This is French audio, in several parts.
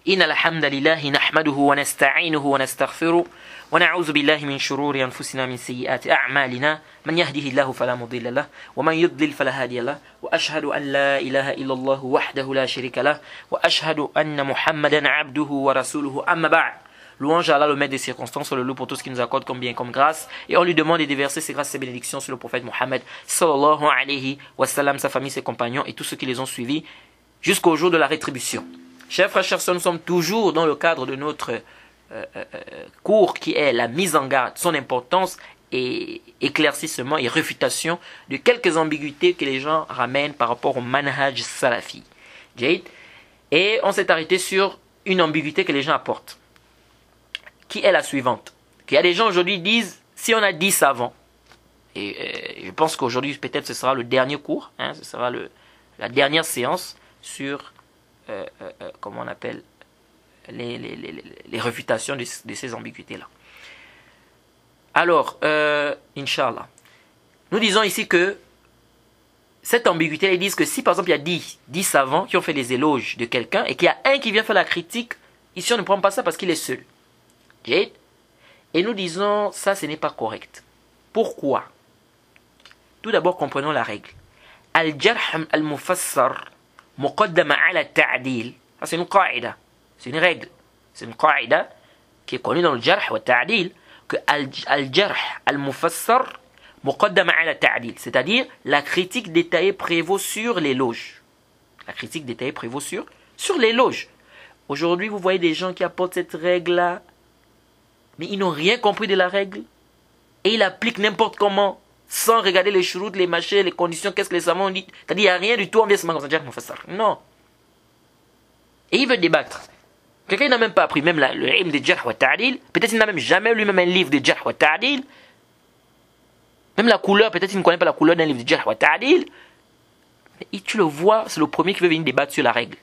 إن الحمد لله نحمده ونستعينه ونستغفره ونعوذ بالله من شرور أنفسنا من سيئات أعمالنا من يهده الله فلا مضل له ومن يضلل فلا هادي له وأشهد أن لا إله إلا الله وحده لا شريك له وأشهد أن محمدا عبده ورسوله أما بعد. Louange à Allah, le maître des circonstances, le loup pour tout ce qu'il nous accorde comme bien, comme grâce. Et on lui demande de déverser ses grâces et ses bénédictions sur le prophète Mohammed sallallahu alayhi wa sallam, sa famille, ses compagnons et tous ceux qui les ont suivis jusqu'au jour de la rétribution. Chers frères, chers sœurs, nous sommes toujours dans le cadre de notre cours qui est la mise en garde, son importance et éclaircissement et réfutation de quelques ambiguïtés que les gens ramènent par rapport au manhaj salafi. Et on s'est arrêté sur une ambiguïté que les gens apportent, qui est la suivante. Il y a des gens aujourd'hui qui disent, si on a 10 savants, et je pense qu'aujourd'hui peut-être ce sera le dernier cours, ce sera la dernière séance sur, comment on appelle, les réfutations de ces ambiguïtés-là. Alors, Inch'Allah, nous disons ici que cette ambiguïté, ils disent que si par exemple il y a 10 savants qui ont fait des éloges de quelqu'un et qu'il y a un qui vient faire la critique, ici on ne prend pas ça parce qu'il est seul. Et nous disons, ça ce n'est pas correct. Pourquoi? Tout d'abord, comprenons la règle. Al-jarh al-mufassar muqaddama ala ta'dil. C'est une qaïda. C'est une règle. C'est une qaïda qui est connue dans le jarh wa ta'dil, que al-jarh al-mufassar muqaddama ala ta'dil. C'est-à-dire, la critique détaillée prévaut sur l'éloge. La critique détaillée prévaut sur l'éloge. Aujourd'hui, vous voyez des gens qui apportent cette règle-là, mais ils n'ont rien compris de la règle. Et ils appliquent n'importe comment, sans regarder les chouroutes, les machins, les conditions, qu'est-ce que les savants ont dit. C'est-à-dire, il n'y a rien du tout, on vient seulement comme ça. Non. Et il veut débattre. Quelqu'un n'a même pas appris même le ilm de jarh wa ta'dil. Peut-être qu'il n'a même jamais lu même un livre de jarh wa ta'dil. Même la couleur, peut-être qu'il ne connaît pas la couleur d'un livre de jarh wa ta'dil. Mais tu le vois, c'est le premier qui veut venir débattre sur la règle.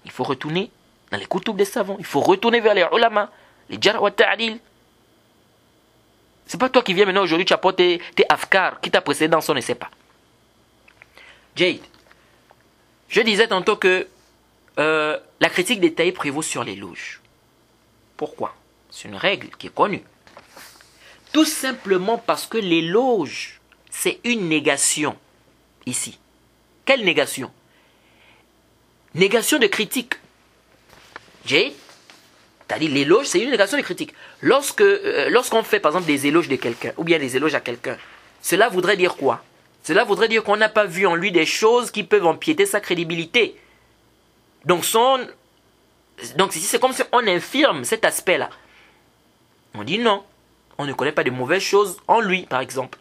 Il faut retourner dans les koutoub des savants. Il faut retourner vers les ulama. Les jarh wa ta'dil. C'est pas toi qui viens maintenant aujourd'hui, tu apportes tes afkar, qui t'a précédé dans son, ne sait pas. Jade, je disais tantôt que la critique détaillée prévaut sur l'éloge. Pourquoi? C'est une règle qui est connue. Tout simplement parce que l'éloge, c'est une négation. Ici. Quelle négation? Négation de critique. Jade, c'est-à-dire l'éloge, c'est une négation de critique. Lorsqu'on fait par exemple des éloges de quelqu'un, ou bien des éloges à quelqu'un, cela voudrait dire quoi? Cela voudrait dire qu'on n'a pas vu en lui des choses qui peuvent empiéter sa crédibilité. Donc c'est comme si on infirme cet aspect-là. On dit non, on ne connaît pas de mauvaises choses en lui, par exemple.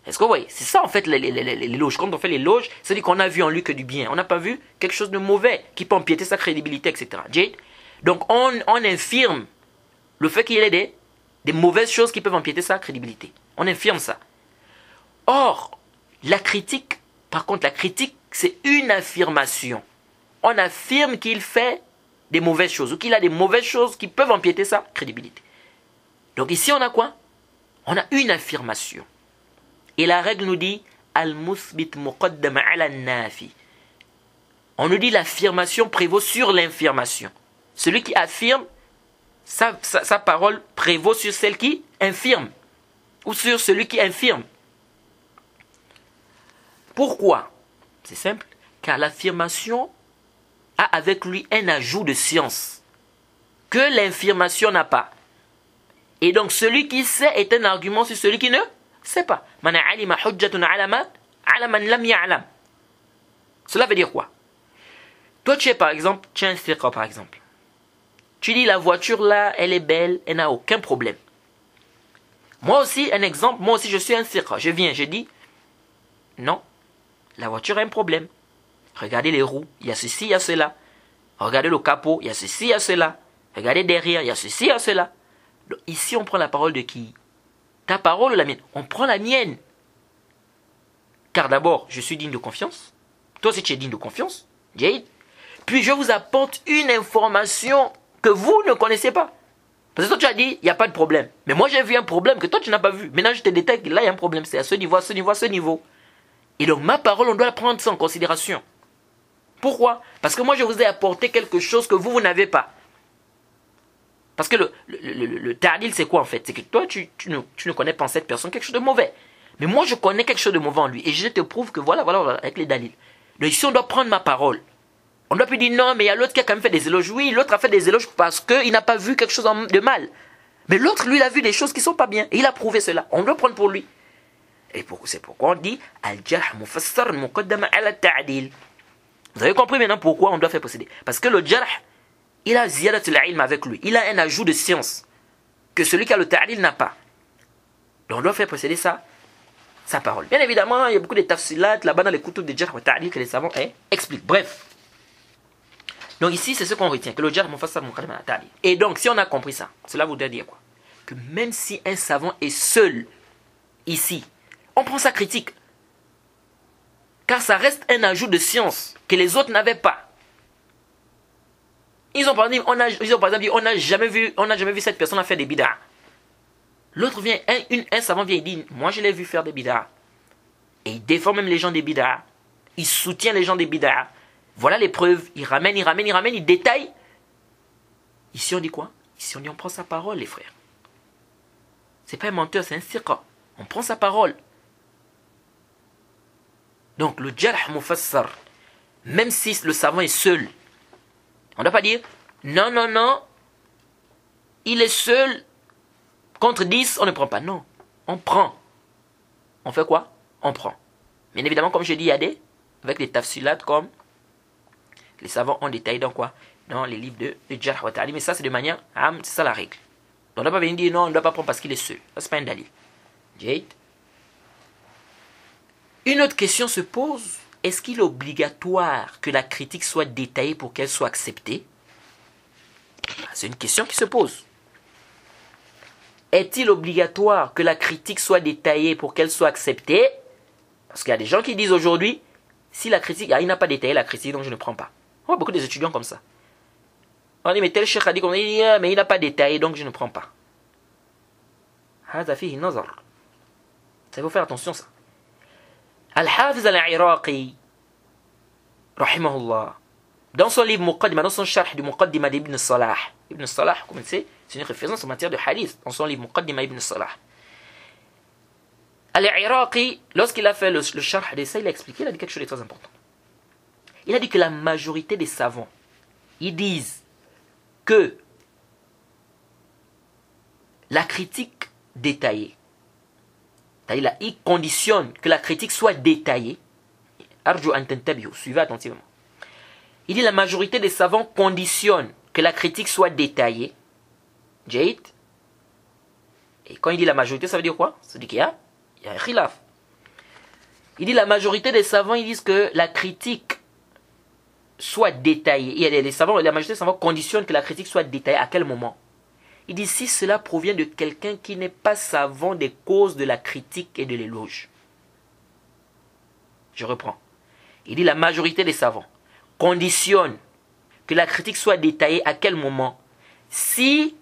Est-ce que vous voyez? C'est ça en fait l'éloge. Quand on fait l'éloge, c'est-à-dire qu'on a vu en lui que du bien. On n'a pas vu quelque chose de mauvais qui peut empiéter sa crédibilité, etc. Jade? Donc on infirme le fait qu'il y ait des mauvaises choses qui peuvent empiéter sa crédibilité. On infirme ça. Or, la critique, par contre, la critique, c'est une affirmation. On affirme qu'il fait des mauvaises choses ou qu'il a des mauvaises choses qui peuvent empiéter sa crédibilité. Donc ici, on a quoi? On a une affirmation. Et la règle nous dit al-musbit muqaddam ala an-nafi. On nous dit l'affirmation prévaut sur l'infirmation. Celui qui affirme, sa parole prévaut sur celle qui infirme. Ou sur celui qui infirme. Pourquoi? C'est simple. Car l'affirmation a avec lui un ajout de science que l'infirmation n'a pas. Et donc celui qui sait est un argument sur celui qui ne sait pas. Cela veut dire quoi? Toi tu es par exemple, tu es un thiqa par exemple. Tu dis la voiture là, elle est belle, elle n'a aucun problème. Moi aussi, un exemple, moi aussi je suis un thiqa. Je viens, je dis, non, la voiture a un problème. Regardez les roues, il y a ceci, il y a cela. Regardez le capot, il y a ceci, il y a cela. Regardez derrière, il y a ceci, il y a cela. Donc, ici, on prend la parole de qui? Ta parole ou la mienne? On prend la mienne. Car d'abord, je suis digne de confiance. Toi aussi, tu es digne de confiance. Jade. Puis, je vous apporte une information que vous ne connaissez pas. Parce que toi, tu as dit, il n'y a pas de problème. Mais moi, j'ai vu un problème que toi, tu n'as pas vu. Maintenant, je te détecte, là, il y a un problème. C'est à ce niveau, à ce niveau, à ce niveau. Et donc, ma parole, on doit la prendre ça en considération. Pourquoi? Parce que moi, je vous ai apporté quelque chose que vous n'avez pas. Parce que le ta'dil, c'est quoi en fait? C'est que toi, tu ne connais pas en cette personne quelque chose de mauvais. Mais moi, je connais quelque chose de mauvais en lui. Et je te prouve que voilà, avec les dalils. Donc ici, on doit prendre ma parole. On doit plus dire non, mais il y a l'autre qui a quand même fait des éloges. Oui, l'autre a fait des éloges parce qu'il n'a pas vu quelque chose de mal. Mais l'autre, lui, il a vu des choses qui ne sont pas bien. Et il a prouvé cela. On doit prendre pour lui. Et c'est pourquoi on dit Al-Jarh mufassar muqaddama ala ta'dil. Vous avez compris maintenant pourquoi on doit faire procéder. Parce que le Jarh, il a ziyadatul ilm avec lui. Il a un ajout de science que celui qui a le ta'dil n'a pas. Donc on doit faire procéder ça, sa parole. Bien évidemment, il y a beaucoup de tafsilat là-bas dans les kutub de Jarh wa ta'dil que les savants expliquent. Bref. Donc ici, c'est ce qu'on retient, que le Jarh mufassar muqaddama ala ta'dil. Et donc, si on a compris ça, cela voudrait dire quoi? Que même si un savant est seul ici, on prend sa critique. Car ça reste un ajout de science que les autres n'avaient pas. Ils ont par exemple dit, on n'a jamais vu cette personne faire des bid'ah. L'autre vient, un savant vient et dit, moi je l'ai vu faire des bid'ah. Et il défend même les gens des bid'ah. Il soutient les gens des bid'ah. Voilà les preuves. Il ramène, il détaille. Ici on dit quoi? Ici on dit on prend sa parole les frères. C'est pas un menteur, c'est un siqa. On prend sa parole. Donc le jarh mufassar, même si le savant est seul, on ne doit pas dire non, il est seul contre 10, on ne prend pas. Non, on prend. On fait quoi? On prend. Bien évidemment, comme je dis, il y a avec les tafsilat comme les savants ont détaillé dans quoi? Dans les livres de jarh wa ta'dil. Mais ça, c'est de manière c'est ça la règle. Donc on ne doit pas venir dire non, on ne doit pas prendre parce qu'il est seul. Ça, c'est pas un dalil. Jade. Une autre question se pose, est-ce qu'il est obligatoire que la critique soit détaillée pour qu'elle soit acceptée? C'est une question qui se pose. Est-il obligatoire que la critique soit détaillée pour qu'elle soit acceptée? Parce qu'il y a des gens qui disent aujourd'hui, si la critique, il n'a pas détaillé la critique, donc je ne prends pas. On voit beaucoup des étudiants comme ça. On dit, mais tel cheikh a dit, mais il n'a pas détaillé, donc je ne prends pas. Ça, il faut faire attention ça. Al-Hafiz al-Iraqi, rahimahullah, dans son livre Muqaddima, dans son sharh du Muqaddima d'Ibn Salah, Ibn Salah, comme c'est une référence en matière de hadith, dans son livre Muqaddima Ibn Salah. Al-Iraqi, lorsqu'il a fait le sharh de ça, il a expliqué, il a dit quelque chose de très important. Il a dit que la majorité des savants, ils disent que la critique détaillée, c'est-à-dire il conditionne que la critique soit détaillée. Arju an tantabihu, suivez attentivement. Il dit la majorité des savants conditionnent que la critique soit détaillée. Jade. Et quand il dit la majorité, ça veut dire quoi? Ça veut dire qu'il y a un khilaf. Il dit la majorité des savants, ils disent que la critique soit détaillée. Il y a la majorité des savants conditionnent que la critique soit détaillée. À quel moment? Il dit si cela provient de quelqu'un qui n'est pas savant des causes de la critique et de l'éloge. Je reprends. Il dit la majorité des savants conditionnent que la critique soit détaillée à quel moment? Si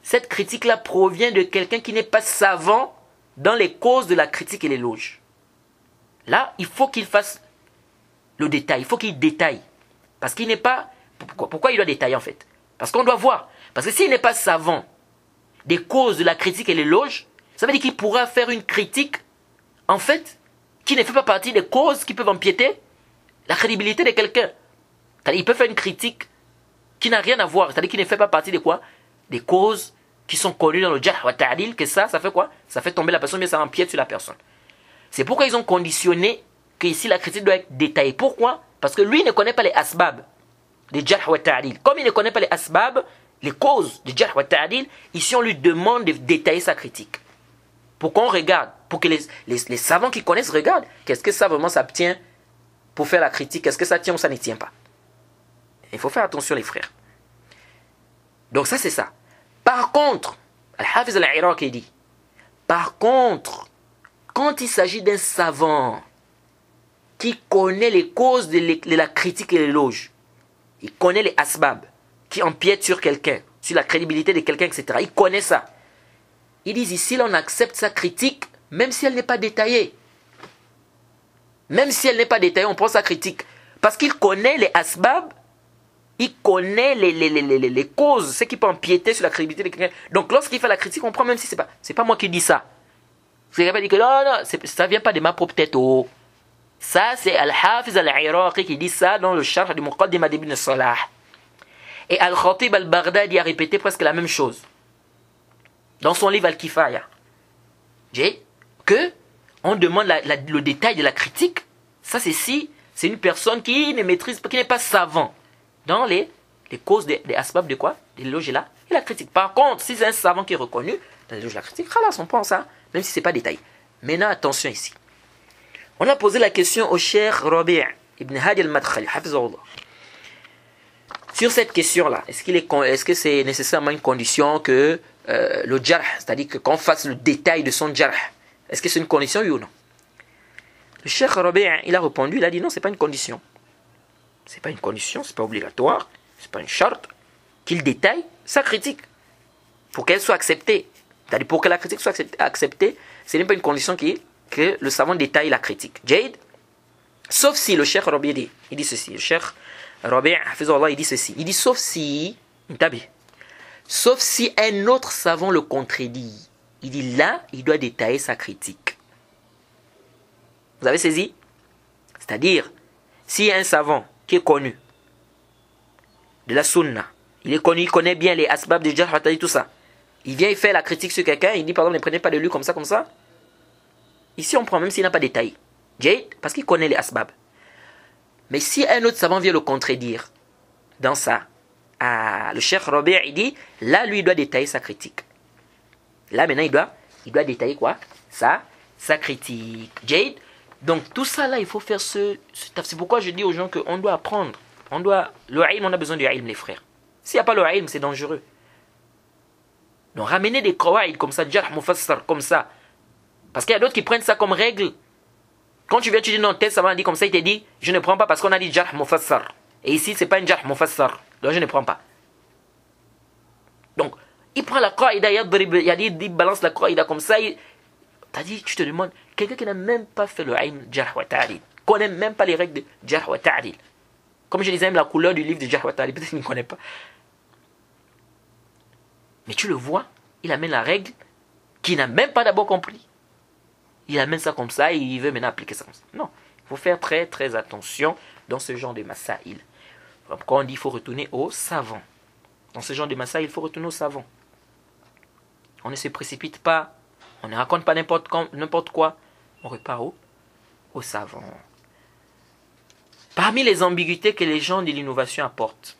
cette critique-là provient de quelqu'un qui n'est pas savant dans les causes de la critique et l'éloge. Là, il faut qu'il fasse le détail, il faut qu'il détaille. Parce qu'il n'est pas... Pourquoi il doit détailler en fait? Parce qu'on doit voir. Parce que s'il n'est pas savant des causes de la critique et l'éloge, ça veut dire qu'il pourra faire une critique, en fait, qui ne fait pas partie des causes qui peuvent empiéter la crédibilité de quelqu'un. C'est-à-dire, il peut faire une critique qui n'a rien à voir, c'est-à-dire qui ne fait pas partie de quoi? Des causes qui sont connues dans le jarh wa ta'dil, que ça fait quoi? Ça fait tomber la personne, mais ça empiète sur la personne. C'est pourquoi ils ont conditionné que ici la critique doit être détaillée. Pourquoi? Parce que lui ne connaît pas les asbab des jarh wa ta'dil. Comme il ne connaît pas les asbab, les causes du jarh wa ta'dil, ici on lui demande de détailler sa critique. Pour qu'on regarde, pour que les savants qui connaissent regardent, qu'est-ce que ça vraiment ça tient pour faire la critique, est-ce que ça tient ou ça ne tient pas. Il faut faire attention les frères. Donc ça c'est ça. Par contre, Al-Hafiz al-Iraqi dit, par contre, quand il s'agit d'un savant qui connaît les causes de la critique et l'éloge, il connaît les asbab qui empiètent sur quelqu'un, sur la crédibilité de quelqu'un, etc. Il connaît ça. Ils disent ici, on accepte sa critique, même si elle n'est pas détaillée. Même si elle n'est pas détaillée, on prend sa critique. Parce qu'il connaît les asbab, il connaît les causes, ce qui peut empiéter sur la crédibilité de quelqu'un. Donc lorsqu'il fait la critique, on prend même si c'est pas moi qui dis ça. C'est pas dit que non, ça vient pas de ma propre tête. Oh. Ça, c'est Al-Hafiz Al-Iraqi qui dit ça dans le Sharh du Muqaddimah d'Ibn Salah. Et Al-Khatib Al-Baghdadi a répété presque la même chose. Dans son livre Al-Kifaya. Que on demande le détail de la critique. Ça, c'est si c'est une personne qui ne maîtrise pas, qui n'est pas savant dans les causes des asbab de quoi? Des éloges et la critique. Par contre, si c'est un savant qui est reconnu dans l'éloge et la critique, on pense ça, même si ce n'est pas détaillé. Maintenant, attention ici. On a posé la question au Cheikh Rabi' ibn Hadi al-Madkhali, hafizahullah. Sur cette question-là, est-ce que c'est nécessairement une condition que le jarh, c'est-à-dire qu'on fasse le détail de son jarh, est-ce que c'est une condition, oui ou non? Le Cheikh Rabi', il a répondu, il a dit non, c'est pas une condition. C'est pas une condition, c'est pas obligatoire, c'est pas une charte qu'il détaille sa critique pour qu'elle soit acceptée. C'est-à-dire pour que la critique soit acceptée, ce n'est pas une condition que le savant détaille la critique. Jade, sauf si le Cheikh Rabi' il dit ceci, le Cheikh Rabi' il dit ceci, il dit sauf si un autre savant le contredit, il dit là, il doit détailler sa critique. Vous avez saisi? C'est-à-dire, s'il y a un savant qui est connu de la sunna, il est connu, il connaît bien les asbab de jarh wa ta'dil, tout ça. Il vient, il fait la critique sur quelqu'un, il dit par exemple, ne prenez pas de lui comme ça. Ici, on prend même s'il n'a pas détaillé. Parce qu'il connaît les asbab. Mais si un autre savant vient le contredire dans ça, le Cheikh Rabi' il dit, là, lui, il doit détailler sa critique. Là, maintenant, il doit détailler quoi? Sa critique. Donc, tout ça, là, il faut faire ce taf. C'est pourquoi je dis aux gens qu'on doit apprendre. Le ilm, on a besoin du ilm, les frères. S'il n'y a pas le ilm, c'est dangereux. Donc, ramener des qawaïd comme ça, jarh mufassar, comme ça. Parce qu'il y a d'autres qui prennent ça comme règle. Quand tu viens, tu dis non, tel savant dit comme ça, il te dit, je ne prends pas parce qu'on a dit jarh mufassar. Et ici, ce n'est pas une jarh mufassar. Donc, je ne prends pas. Donc, il prend la qaïda, il balance la qaïda comme ça. T'as dit, tu te demandes, quelqu'un qui n'a même pas fait le ilm jarh wa ta'dil, connaît même pas les règles de jarh wa ta'dil. Comme je disais, même la couleur du livre de jarh wa ta'dil, peut-être qu'il ne connaît pas. Mais tu le vois, il amène la règle qu'il n'a même pas d'abord compris. Il amène ça comme ça et il veut maintenant appliquer ça comme ça. Non, il faut faire très très attention dans ce genre de masaïl. Quand on dit qu'il faut retourner au savant. Dans ce genre de masaïl, il faut retourner au savant. On ne se précipite pas. On ne raconte pas n'importe quoi. On repart au savant. Parmi les ambiguïtés que les gens de l'innovation apportent,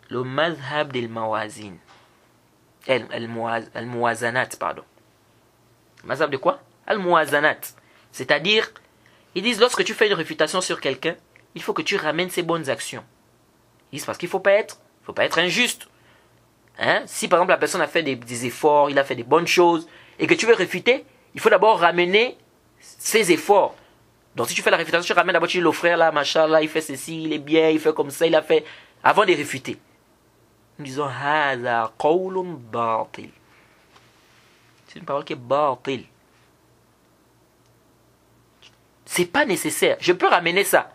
le mazhab del mawazin. Al-muwazanat, pardon. Mazhab de quoi? Al-muwazanat. C'est-à-dire, ils disent lorsque tu fais une réfutation sur quelqu'un, il faut que tu ramènes ses bonnes actions. Ils disent parce qu'il ne faut pas être injuste. Si par exemple la personne a fait des efforts, il a fait des bonnes choses, et que tu veux réfuter, il faut d'abord ramener ses efforts. Donc si tu fais la réfutation, tu ramènes d'abord, tu dis le frère là, machallah, il fait ceci, il est bien, il fait comme ça, il a fait, avant de réfuter. Nous disons, Hada qawlun batil. C'est une parole qui est batil. C'est pas nécessaire. Je peux ramener ça.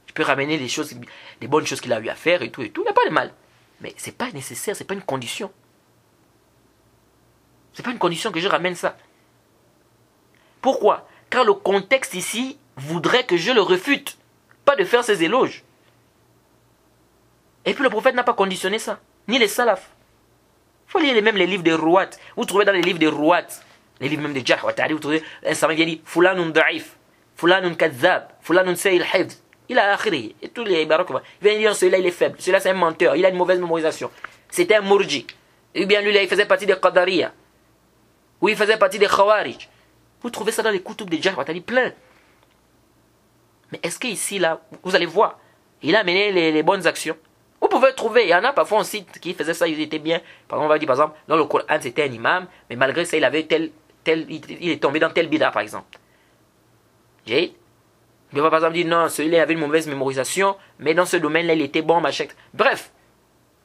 Je peux ramener les bonnes choses qu'il a eu à faire et tout. Il n'y a pas de mal. Mais c'est pas nécessaire, c'est pas une condition. C'est pas une condition que je ramène ça. Pourquoi? Car le contexte ici voudrait que je le refute. Pas de faire ses éloges. Et puis le prophète n'a pas conditionné ça. Ni les salafs. Il faut lire même les livres des Ruwat. Vous trouvez dans les livres des Ruwat, les livres même de Jarh wa Ta'dil, vous trouvez un savant qui dit Fulanun da'if, Fulanun kadzab, Fulanun sayil hifz. Il a akhiri. Et tous les baroques. Il vient dire celui-là il est faible, celui-là c'est un menteur, il a une mauvaise mémorisation. C'était un murji. Et bien lui là il faisait partie des Qadariya. Ou il faisait partie des Khawarij. Vous trouvez ça dans les kutub de Jarh wa Ta'dil plein. Mais est-ce qu'ici là, vous allez voir, il a amené les bonnes actions. Vous pouvez trouver, il y en a parfois on cite qui faisait ça, ils étaient bien. Par exemple, on va dire par exemple, dans le Coran c'était un imam, mais malgré ça il avait il est tombé dans tel bida par exemple. Il va par exemple dire non, celui-là avait une mauvaise mémorisation, mais dans ce domaine-là il était bon, machin. Bref,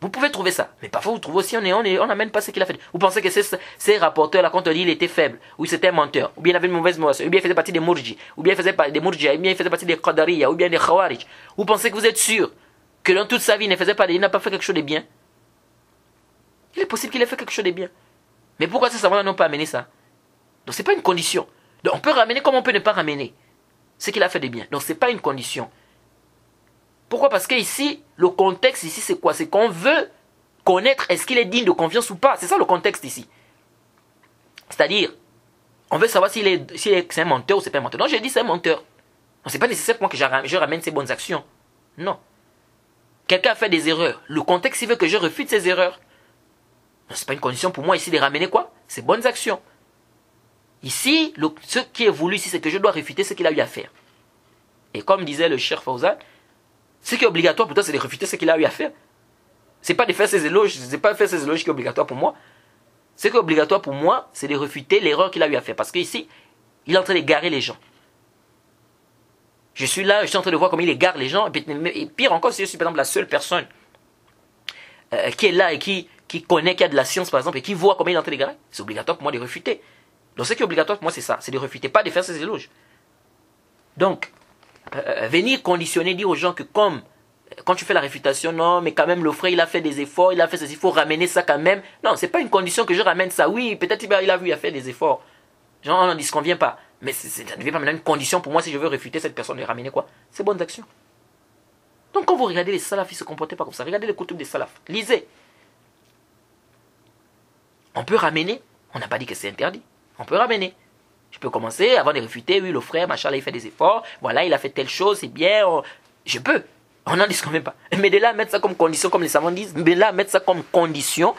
Vous pouvez trouver ça. Mais parfois, vous trouvez aussi, on n'amène pas ce qu'il a fait. Vous pensez que ces rapporteurs-là, quand on dit il était faible, ou c'était un menteur, ou bien il avait une mauvaise moelle, ou bien il faisait partie des Mourji, ou bien il faisait partie des Mourji, ou bien il faisait partie des Qadariya, ou bien des Khawarij. Vous pensez que vous êtes sûr que dans toute sa vie, il n'a pas fait quelque chose de bien? Il est possible qu'il ait fait quelque chose de bien. Mais pourquoi ces savants n'ont pas amené ça? Donc, ce n'est pas une condition. Donc, on peut ramener comme on peut ne pas ramener ce qu'il a fait de bien. Donc, ce n'est pas une condition. Pourquoi? Parce que ici, le contexte ici, c'est quoi? C'est qu'on veut connaître est-ce qu'il est digne de confiance ou pas. C'est ça le contexte ici. C'est-à-dire, on veut savoir c'est un menteur ou c'est pas un menteur. Non, j'ai dit c'est un menteur. Ce n'est pas nécessaire pour moi que je ramène ses bonnes actions. Non. Quelqu'un a fait des erreurs. Le contexte, il veut que je refute ses erreurs. Ce n'est pas une condition pour moi ici de ramener quoi? Ses bonnes actions. Ici, ce qui est voulu ici, c'est que je dois réfuter ce qu'il a eu à faire. Et comme disait le Cheikh Fawzan, ce qui est obligatoire pour toi, c'est de réfuter ce qu'il a eu à faire. Ce n'est pas de faire ses éloges, c'est pas faire ses éloges qui est obligatoire pour moi. Ce qui est obligatoire pour moi, c'est de réfuter l'erreur qu'il a eu à faire. Parce qu'ici, il est en train d'égarer les gens. Je suis là, je suis en train de voir comment il égare les gens. Et pire encore, si je suis par exemple la seule personne qui est là et qui connaît, qui a de la science par exemple, et qui voit comment il est en train d'égarer, c'est obligatoire pour moi de réfuter. Donc ce qui est obligatoire pour moi, c'est ça, c'est de réfuter, pas de faire ses éloges. Donc, venir conditionner, dire aux gens que comme, quand tu fais la réfutation, non, mais quand même le frère, il a fait des efforts, il a fait ceci, il faut ramener ça quand même. Non, c'est pas une condition que je ramène ça. Oui, peut-être il a vu, il a fait des efforts. Genre, on n'en disconvient pas. Mais ça ne devient pas maintenant une condition pour moi si je veux réfuter cette personne de ramener quoi? Ses bonnes actions. Donc quand vous regardez les salafs, ils ne se comportaient pas comme ça. Regardez les koutoub des salafs. Lisez. On peut ramener. On n'a pas dit que c'est interdit. On peut ramener. Je peux commencer avant de réfuter. Oui, le frère, machin, là, il fait des efforts. Voilà, il a fait telle chose, c'est bien. Je peux. On n'en discute même pas. Mais de là, mettre ça comme condition, comme les savants disent, mais là, mettre ça comme condition,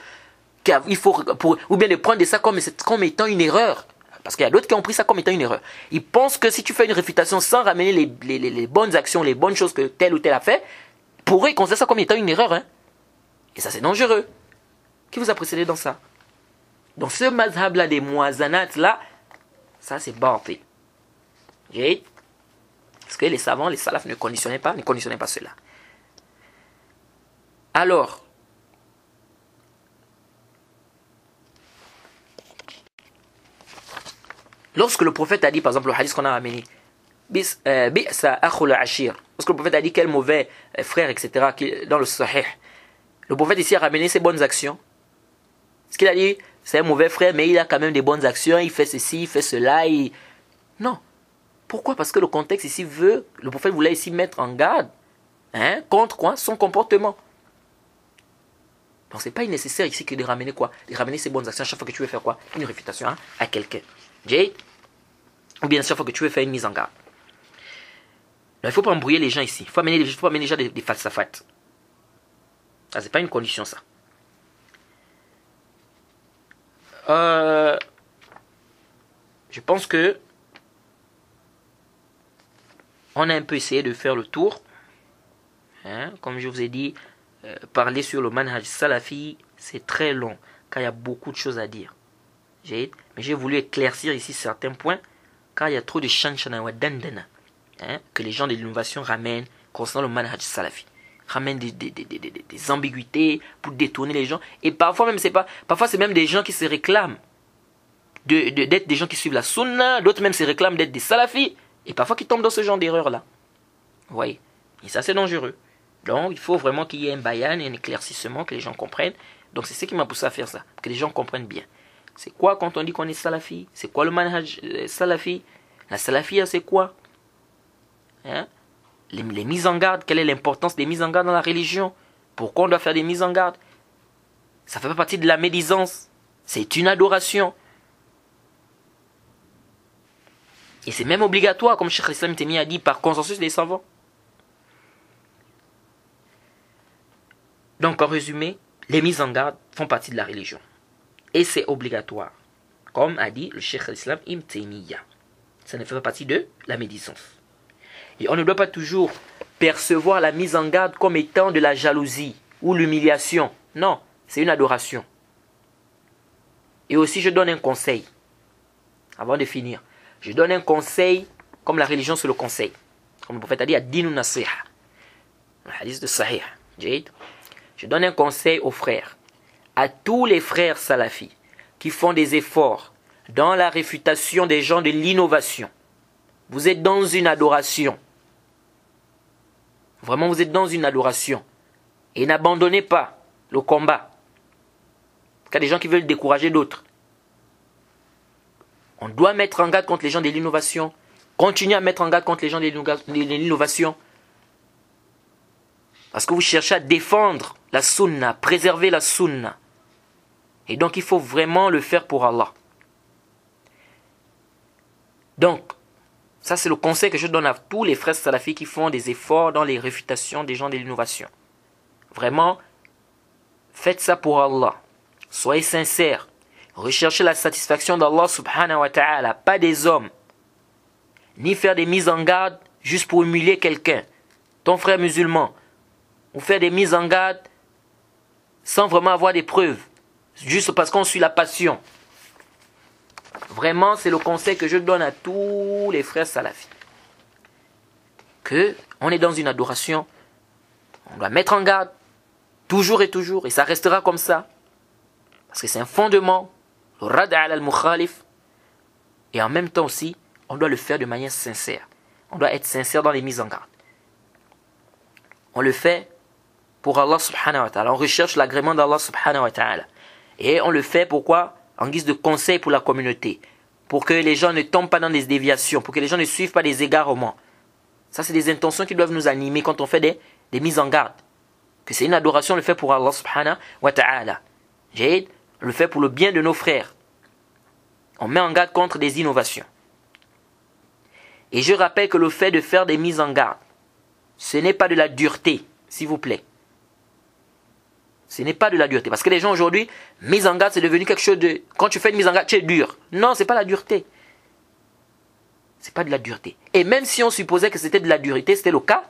il faut, ou bien de prendre ça comme étant une erreur. Parce qu'il y a d'autres qui ont pris ça comme étant une erreur. Ils pensent que si tu fais une réfutation sans ramener les bonnes actions, les bonnes choses que tel ou tel a fait, pourraient considérer ça comme étant une erreur. Hein. Et ça, c'est dangereux. Qui vous a précédé dans ça? Donc, ce mazhab-là des muazanat-là, ça, c'est barté. Okay? Parce que les savants, les salafs ne conditionnaient pas cela. Alors, lorsque le prophète a dit, par exemple, le hadith qu'on a ramené, lorsque le prophète a dit quel mauvais frère, etc., dans le Sahih, le prophète ici a ramené ses bonnes actions. Ce qu'il a dit, c'est un mauvais frère, mais il a quand même des bonnes actions, il fait ceci, il fait cela. Non. Pourquoi? Parce que le contexte ici veut, le prophète voulait ici mettre en garde contre quoi? Son comportement. Donc c'est pas nécessaire ici que de ramener quoi? De ramener ses bonnes actions à chaque fois que tu veux faire quoi? Une réfutation à quelqu'un. Ou bien chaque fois que tu veux faire une mise en garde. Donc, il ne faut pas embrouiller les gens ici. Il faut amener les gens des falsafat. Ça, c'est pas une condition, ça. Je pense que on a un peu essayé de faire le tour. Comme je vous ai dit, parler sur le manhaj salafi, c'est très long, car il y a beaucoup de choses à dire. Mais j'ai voulu éclaircir ici certains points, car il y a trop de chanchana wa dandana que les gens de l'innovation ramènent concernant le manhaj salafi. Ramènent des ambiguïtés pour détourner les gens. Et parfois même, parfois c'est même des gens qui se réclament d'être des gens qui suivent la sunna, d'autres même se réclament d'être des salafis, et parfois qui tombent dans ce genre d'erreur-là. Vous voyez? Et ça, c'est dangereux. Donc, il faut vraiment qu'il y ait un bayan, un éclaircissement, que les gens comprennent. Donc, c'est ce qui m'a poussé à faire ça, que les gens comprennent bien. C'est quoi quand on dit qu'on est salafi? C'est quoi le manhaj salafi? La salafia, c'est quoi? Les mises en garde, quelle est l'importance des mises en garde dans la religion? Pourquoi on doit faire des mises en garde? Ça ne fait pas partie de la médisance. C'est une adoration. Et c'est même obligatoire, comme Cheikh Islam Temi a dit, par consensus des savants. Donc, en résumé, les mises en garde font partie de la religion. Et c'est obligatoire. Comme a dit le Cheikh Islam Ibn Taymiyyah. Ça ne fait pas partie de la médisance. Et on ne doit pas toujours percevoir la mise en garde comme étant de la jalousie ou l'humiliation. Non, c'est une adoration. Et aussi, je donne un conseil. Avant de finir, je donne un conseil comme la religion c'est le conseil. Comme le prophète a dit, ad-dinu nasiha. Le hadith de Sahih. je donne un conseil aux frères, à tous les frères salafis qui font des efforts dans la réfutation des gens de l'innovation. Vous êtes dans une adoration. Vraiment, vous êtes dans une adoration. Et n'abandonnez pas le combat. Il y a des gens qui veulent décourager d'autres. On doit mettre en garde contre les gens de l'innovation. Continuez à mettre en garde contre les gens de l'innovation. Parce que vous cherchez à défendre la sunna, préserver la sunna. Et donc il faut vraiment le faire pour Allah. Donc, ça c'est le conseil que je donne à tous les frères salafis qui font des efforts dans les réfutations des gens de l'innovation. Vraiment, faites ça pour Allah. Soyez sincères. Recherchez la satisfaction d'Allah subhanahu wa ta'ala, pas des hommes. Ni faire des mises en garde juste pour humilier quelqu'un, ton frère musulman. Ou faire des mises en garde sans vraiment avoir des preuves. Juste parce qu'on suit la passion. Vraiment, c'est le conseil que je donne à tous les frères salafis. Que on est dans une adoration, on doit mettre en garde, toujours et toujours, et ça restera comme ça. Parce que c'est un fondement, le rad' ala al-mukhalif. Et en même temps aussi, on doit le faire de manière sincère. On doit être sincère dans les mises en garde. On le fait pour Allah subhanahu wa ta'ala. On recherche l'agrément d'Allah subhanahu wa ta'ala. Et on le fait pourquoi? En guise de conseil pour la communauté. Pour que les gens ne tombent pas dans des déviations. Pour que les gens ne suivent pas des égarements. Ça, c'est des intentions qui doivent nous animer quand on fait des mises en garde. Que c'est une adoration, on le fait pour Allah subhanahu wa ta'ala. On le fait pour le bien de nos frères. On met en garde contre des innovations. Et je rappelle que le fait de faire des mises en garde, ce n'est pas de la dureté, s'il vous plaît. Ce n'est pas de la dureté. Parce que les gens aujourd'hui, mise en garde, c'est devenu quelque chose de... Quand tu fais une mise en garde, tu es dur. Non, ce n'est pas la dureté. Ce n'est pas de la dureté. Et même si on supposait que c'était de la dureté, c'était le cas,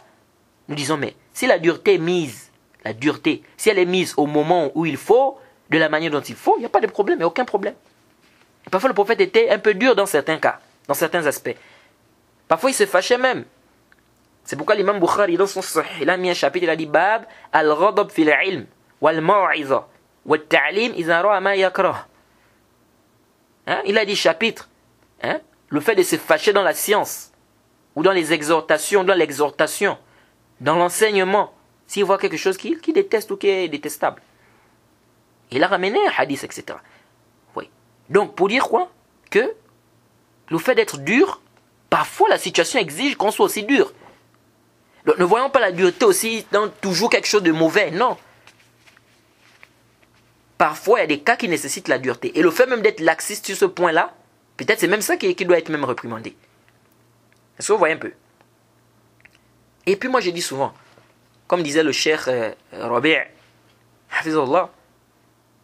nous disons, mais si la dureté est mise, si elle est mise au moment où il faut, de la manière dont il faut, il n'y a pas de problème, il n'y a aucun problème. Et parfois le prophète était un peu dur dans certains cas, dans certains aspects. Parfois il se fâchait même. C'est pourquoi l'imam Bukhari, dans son Sahih, il a mis un chapitre, il a dit Bab al-ghadab fil ilm wal maw'iza wal ta'lim iza ra'a ma yakrah. Il a dit chapitre, le fait de se fâcher dans la science, ou dans les exhortations, dans l'enseignement, s'il voit quelque chose qu'il déteste ou qui est détestable. Il a ramené un hadith, etc. Oui. Donc, pour dire quoi? Que le fait d'être dur, parfois la situation exige qu'on soit aussi dur. Donc, ne voyons pas la dureté aussi dans toujours quelque chose de mauvais, non. Parfois, il y a des cas qui nécessitent la dureté. Et le fait même d'être laxiste sur ce point-là, peut-être c'est même ça qui doit être même réprimandé. Est-ce que vous voyez un peu? Et puis moi, je dis souvent, comme disait le cheikh Rabi' Hafizullah,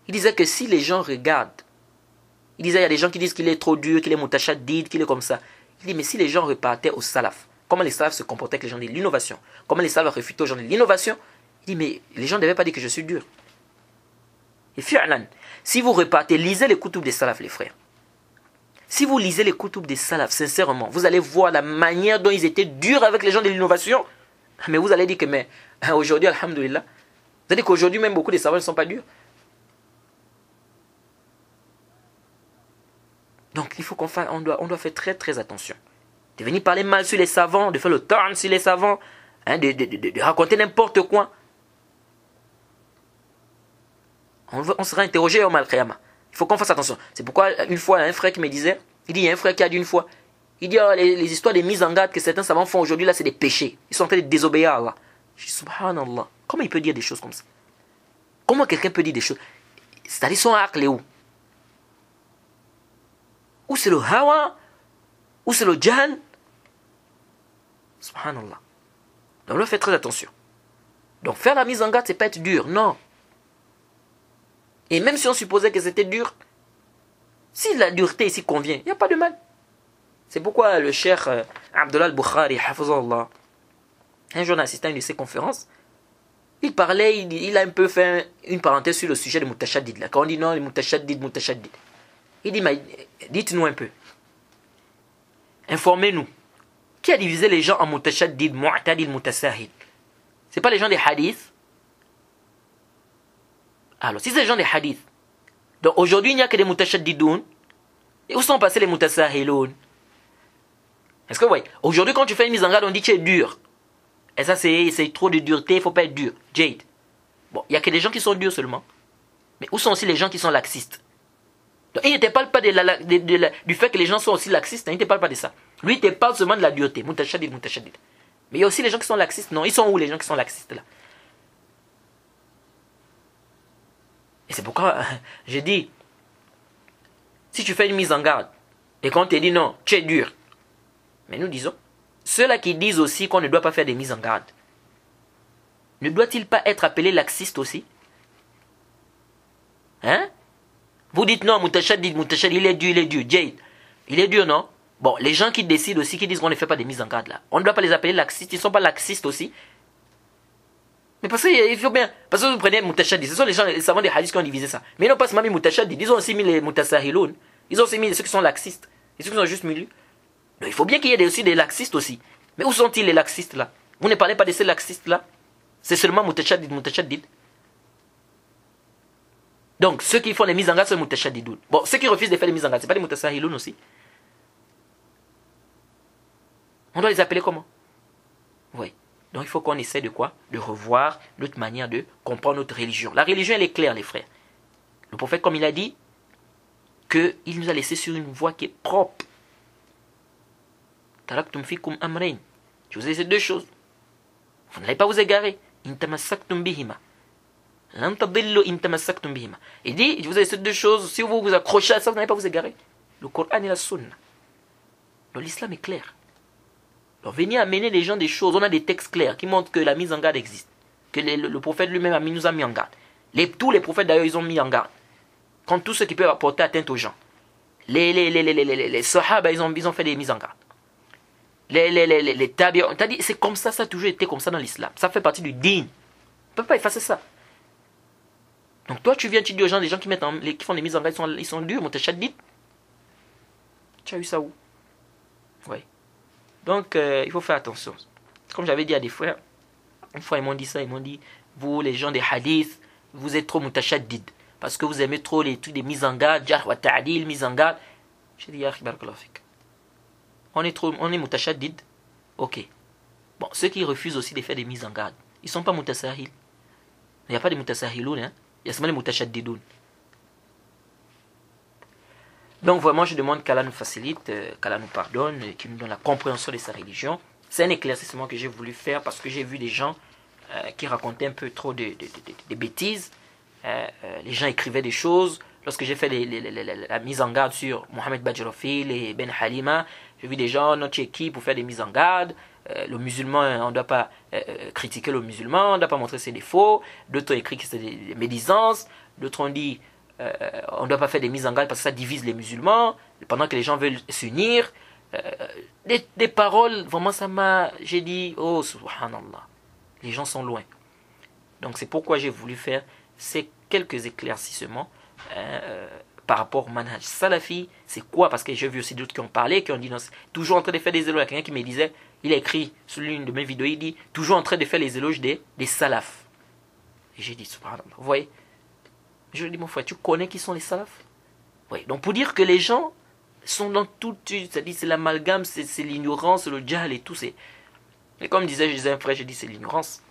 il disait que si les gens regardent, il disait il y a des gens qui disent qu'il est trop dur, qu'il est mutashaddid, qu'il est comme ça. Il dit mais si les gens repartaient au salaf, comment les salafs se comportaient avec les gens de l'innovation, comment les salafs refutaient aux gens de l'innovation, il dit mais les gens ne devaient pas dire que je suis dur. Et fi'lan, si vous repartez, lisez les koutoub des salafs les frères. Si vous lisez les koutoub des salafs sincèrement, vous allez voir la manière dont ils étaient durs avec les gens de l'innovation. Mais vous allez dire que mais aujourd'hui, alhamdoulilah, vous allez dire qu'aujourd'hui même beaucoup des savants ne sont pas durs. Donc il faut on doit faire très très attention. De venir parler mal sur les savants, de faire le torn sur les savants, de raconter n'importe quoi. On sera interrogé au Mal-Khiyama. Il faut qu'on fasse attention. C'est pourquoi une fois, un frère qui me disait, il y a un frère qui a dit une fois, il dit les histoires des mises en garde que certains savants font aujourd'hui, là c'est des péchés. Ils sont en train de désobéir à Allah. Je dis subhanallah. Comment il peut dire des choses comme ça? Comment quelqu'un peut dire des choses? C'est-à-dire son aql est où? Ou c'est le hawa, ou c'est le jahl. Subhanallah. Donc là, faites très attention. Donc faire la mise en garde, c'est pas être dur, non. Et même si on supposait que c'était dur, si la dureté ici convient, il n'y a pas de mal. C'est pourquoi le cheikh Abdullah al-Bukhari, hafizallah, un jour on a assisté à une de ses conférences, il parlait, il a un peu fait une parenthèse sur le sujet de mutashaddid. Là. Quand on dit non, les mutashaddid. Il dit, mais dites-nous un peu. Informez-nous. Qui a divisé les gens en mutashaddid, mu'tadil, mutasahid? Ce n'est pas les gens des hadiths. Alors, si c'est les gens des hadiths, donc aujourd'hui, il n'y a que des mutashaddidoun. Et où sont passés les mutasahiloun? Est-ce que, ouais, aujourd'hui, quand tu fais une mise en garde, on dit que tu es dur. Et ça, c'est trop de dureté, il ne faut pas être dur. Jade. Bon, il n'y a que des gens qui sont durs seulement. Mais où sont aussi les gens qui sont laxistes? Donc, il ne te parle pas du fait que les gens sont aussi laxistes, hein, il ne te parle pas de ça. Lui, il te parle seulement de la dureté. Mutashadid. Mais il y a aussi les gens qui sont laxistes. Non, ils sont où les gens qui sont laxistes là? Et c'est pourquoi j'ai dit, si tu fais une mise en garde, et qu'on te dit non, tu es dur. Mais nous disons, ceux-là qui disent aussi qu'on ne doit pas faire des mises en garde, ne doit-il pas être appelé laxiste aussi? Hein? Vous dites non, Mutashadid, il est dur, Jade. Il est dur, non? Bon, les gens qui décident aussi, qui disent qu'on ne fait pas des mises en garde là, on ne doit pas les appeler laxistes, ils ne sont pas laxistes aussi. Mais parce qu'il faut bien, parce que vous prenez Mutashadid, ce sont les gens, les savants des hadiths qui ont divisé ça. Mais ils n'ont pas seulement mis Mutashadid, ils ont aussi mis les Mutasahiloun, ils ont aussi mis ceux qui sont laxistes, et ceux qui sont juste milieu. Donc il faut bien qu'il y ait aussi des laxistes aussi. Mais où sont-ils les laxistes là? Vous ne parlez pas de ces laxistes là? C'est seulement Mutashadid. Donc, ceux qui font les mises en garde, c'est Mutashadidoun. Bon, ceux qui refusent de faire les mises en garde, ce n'est pas des Mutasahiloun aussi. On doit les appeler comment? Oui. Donc, il faut qu'on essaie de quoi? De revoir notre manière de comprendre notre religion. La religion, elle est claire, les frères. Le prophète, comme il a dit, qu'il nous a laissé sur une voie qui est propre. Taraktum fikum amrain. Je vous ai dit ces deux choses. Vous n'allez pas vous égarer. Intamassaktum bihima. Il dit, je vous ai ces deux choses, si vous vous accrochez à ça, vous n'allez pas vous égarer. Le Coran et la Sunna. Donc l'islam est clair. Donc venez amener les gens des choses, on a des textes clairs qui montrent que la mise en garde existe. Que le prophète lui-même nous a mis en garde. Tous les prophètes d'ailleurs, ils ont mis en garde. Contre tout ce qui peut apporter atteinte aux gens. Les sahaba, ils ont fait des mises en garde. Les tabi'un, c'est comme ça, ça a toujours été comme ça dans l'islam. Ça fait partie du din. On ne peut pas effacer ça. Donc toi tu dis aux gens, des gens qui font des mises en garde, ils sont durs, mutashadid. Tu as eu ça où? Oui. Donc il faut faire attention. Comme j'avais dit à des frères, une fois ils m'ont dit ça, ils m'ont dit, vous les gens des hadiths, vous êtes trop mutashadid. Parce que vous aimez trop les trucs des mises en garde, jarh wa ta'dil, mises en garde. J'ai dit, ya akhi barakallahu fik. On est mutashadid. Ok. Bon, ceux qui refusent aussi de faire des mises en garde, ils ne sont pas mutasahil. Il n'y a pas de mutasahiloun, hein. Il y a seulement les mutashaddidoun. Donc vraiment, je demande qu'Allah nous facilite, qu'Allah nous pardonne, qu'il nous donne la compréhension de sa religion. C'est un éclaircissement que j'ai voulu faire parce que j'ai vu des gens qui racontaient un peu trop de bêtises. Les gens écrivaient des choses. Lorsque j'ai fait la mise en garde sur Mohamed Badjirofil et Ben Halima, j'ai vu des gens, notre équipe, pour faire des mises en garde. Le musulman, on ne doit pas critiquer le musulman, on ne doit pas montrer ses défauts. D'autres ont écrit que c'est des médisances. D'autres ont dit on ne doit pas faire des mises en garde parce que ça divise les musulmans, pendant que les gens veulent s'unir. Des paroles, vraiment ça m'a... J'ai dit, oh subhanallah, les gens sont loin. Donc c'est pourquoi j'ai voulu faire ces quelques éclaircissements par rapport au manhaj salafi. C'est quoi? Parce que j'ai vu aussi d'autres qui ont parlé, qui ont dit, non, toujours en train de faire des éloges. Quelqu'un qui me disait, il a écrit sur l'une de mes vidéos, il dit, toujours en train de faire les éloges des salafs. Et j'ai dit, subhanallah, vous voyez? Je lui ai dit, mon frère, tu connais qui sont les salafs? Oui, donc pour dire que les gens sont dans tout, c'est-à-dire c'est l'amalgame, c'est l'ignorance, le djahal et tout. Et comme je disais un frère, j'ai dit, c'est l'ignorance.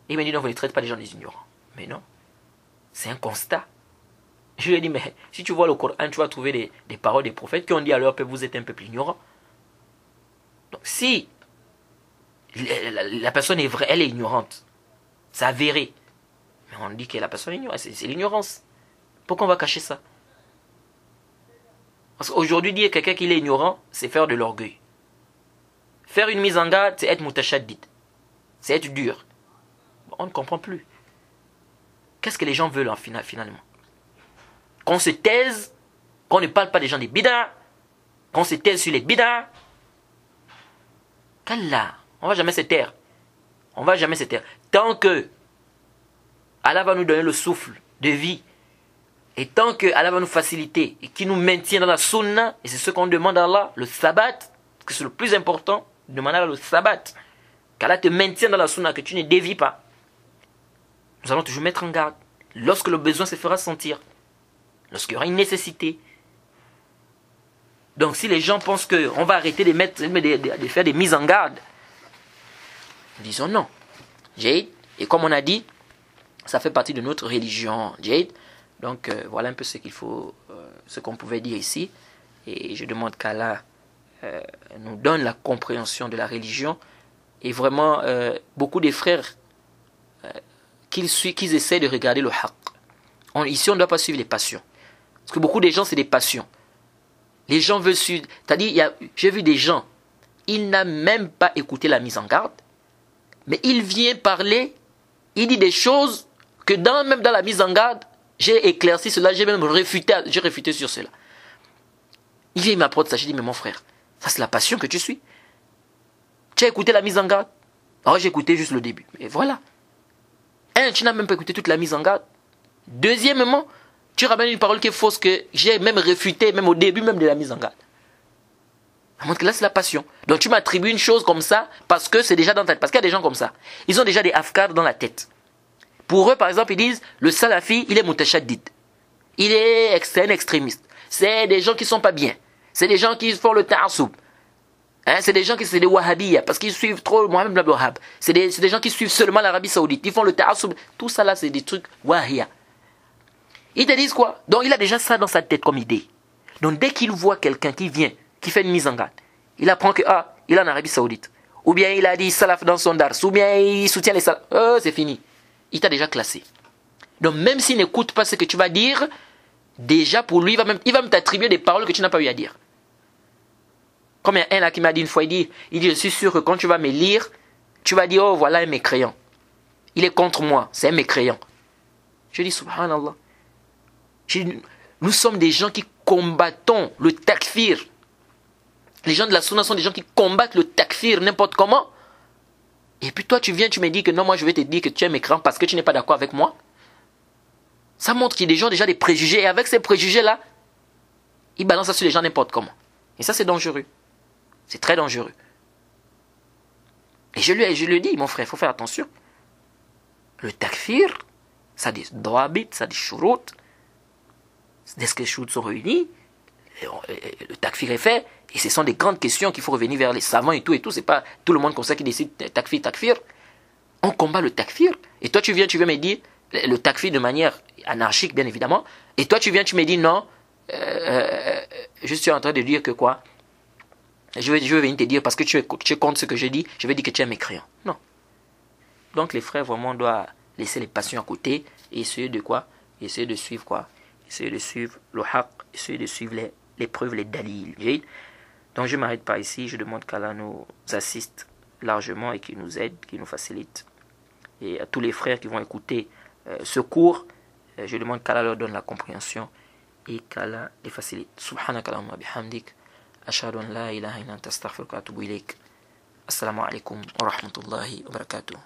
Et il m'a dit, non, vous ne traitez pas les gens des ignorants. Mais non, c'est un constat. Je lui ai dit, mais si tu vois le Coran, tu vas trouver des paroles des prophètes qui ont dit à leur peuple, vous êtes un peuple ignorant. Donc si la personne est vraie, elle est ignorante, c'est avéré. Mais on dit que la personne est ignorante, c'est l'ignorance. Pourquoi on va cacher ça? Parce qu'aujourd'hui, dire quelqu'un qu'il est ignorant, c'est faire de l'orgueil. Faire une mise en garde, c'est être mutashadid. C'est être dur. On ne comprend plus. Qu'est-ce que les gens veulent finalement? Qu'on se taise, qu'on ne parle pas des gens des bid'ah, qu'on se taise sur les bid'ah. Qu'Allah, on ne va jamais se taire. On ne va jamais se taire. Tant que Allah va nous donner le souffle de vie, et tant que Allah va nous faciliter, et qu'il nous maintient dans la sunna, et c'est ce qu'on demande à Allah, le sabbat, parce que c'est le plus important, demander à Allah le sabbat, qu'Allah te maintienne dans la sunna, que tu ne dévies pas. Nous allons toujours mettre en garde lorsque le besoin se fera sentir, lorsqu'il y aura une nécessité. Donc si les gens pensent qu'on va arrêter de faire des mises en garde, disons non. Jade, et comme on a dit, ça fait partie de notre religion, Jade. Donc voilà un peu ce qu'il faut, ce qu'on pouvait dire ici. Et je demande qu'Allah nous donne la compréhension de la religion. Et vraiment, beaucoup des frères, qu'ils essaient de regarder le haqq. Ici, on ne doit pas suivre les passions. Parce que beaucoup de gens, c'est des passions. Les gens veulent suivre. C'est-à-dire, j'ai vu des gens, il n'a même pas écouté la mise en garde, mais il vient parler, il dit des choses que même dans la mise en garde, j'ai éclairci cela, j'ai même réfuté sur cela. Il vient, il m'apporte ça, j'ai dit, mais mon frère, ça c'est la passion que tu suis. Tu as écouté la mise en garde? Alors j'ai écouté juste le début. Mais voilà. Tu n'as même pas écouté toute la mise en garde. Deuxièmement, tu ramènes une parole qui est fausse que j'ai même réfutée, même au début même de la mise en garde. Ça montre que là, c'est la passion. Donc tu m'attribues une chose comme ça parce que c'est déjà dans ta tête. Parce qu'il y a des gens comme ça. Ils ont déjà des afkars dans la tête. Pour eux, par exemple, ils disent, le salafi, il est mutashaddid. Il est un extrémiste. C'est des gens qui ne sont pas bien. C'est des gens qui font le ta'assoub. C'est des gens qui sont des wahhabiyya parce qu'ils suivent trop Mohamed ibn Wahhab. C'est des gens qui suivent seulement l'Arabie Saoudite. Ils font le ta'assoub. Tout ça là, c'est des trucs wahhiya. Ils te disent quoi? Donc il a déjà ça dans sa tête comme idée. Donc dès qu'il voit quelqu'un qui vient, qui fait une mise en garde, il apprend que il est en Arabie Saoudite. Ou bien il a dit salaf dans son dars. Ou bien il soutient les salaf. C'est fini. Il t'a déjà classé. Donc même s'il n'écoute pas ce que tu vas dire, déjà pour lui, il va même t'attribuer des paroles que tu n'as pas eu à dire. Comme il y a un là qui m'a dit une fois, il dit, je suis sûr que quand tu vas me lire, tu vas dire, oh voilà un mécréant. Il est contre moi, c'est un mécréant. Je dis, subhanallah. Nous sommes des gens qui combattons le takfir. Les gens de la sunna sont des gens qui combattent le takfir n'importe comment. Et puis toi tu viens, tu me dis que non, moi je vais te dire que tu es mécréant parce que tu n'es pas d'accord avec moi. Ça montre qu'il y a des gens déjà des préjugés. Et avec ces préjugés-là, ils balancent ça sur les gens n'importe comment. Et ça c'est dangereux. C'est très dangereux. Et je le dis, mon frère, il faut faire attention. Le takfir, ça a des dawabit, ça a des shurut. Dès que les shurut sont réunis, le takfir est fait. Et ce sont des grandes questions qu'il faut revenir vers les savants et tout. C'est pas tout le monde comme ça qui décide takfir. On combat le takfir. Et toi, tu viens me dire le takfir de manière anarchique, bien évidemment. Et toi, tu me dis non. Je suis en train de dire que quoi? Je vais venir te dire parce que tu es contre ce que je dis, je vais dire que tu es mécréant. Non. Donc les frères vraiment doivent laisser les passions à côté et essayer de quoi? Essayer de suivre quoi? Essayer de suivre le haqq, essayer de suivre les preuves, les dalil. Donc je ne m'arrête pas ici, je demande qu'Allah nous assiste largement et qu'il nous aide, qu'il nous facilite. Et à tous les frères qui vont écouter ce cours, je demande qu'Allah leur donne la compréhension et qu'Allah les facilite. Subhanakallahumma bihamdik. أشهد أن لا إله إلا أنت أستغفرك وأتوب إليك. السلام عليكم ورحمة الله وبركاته.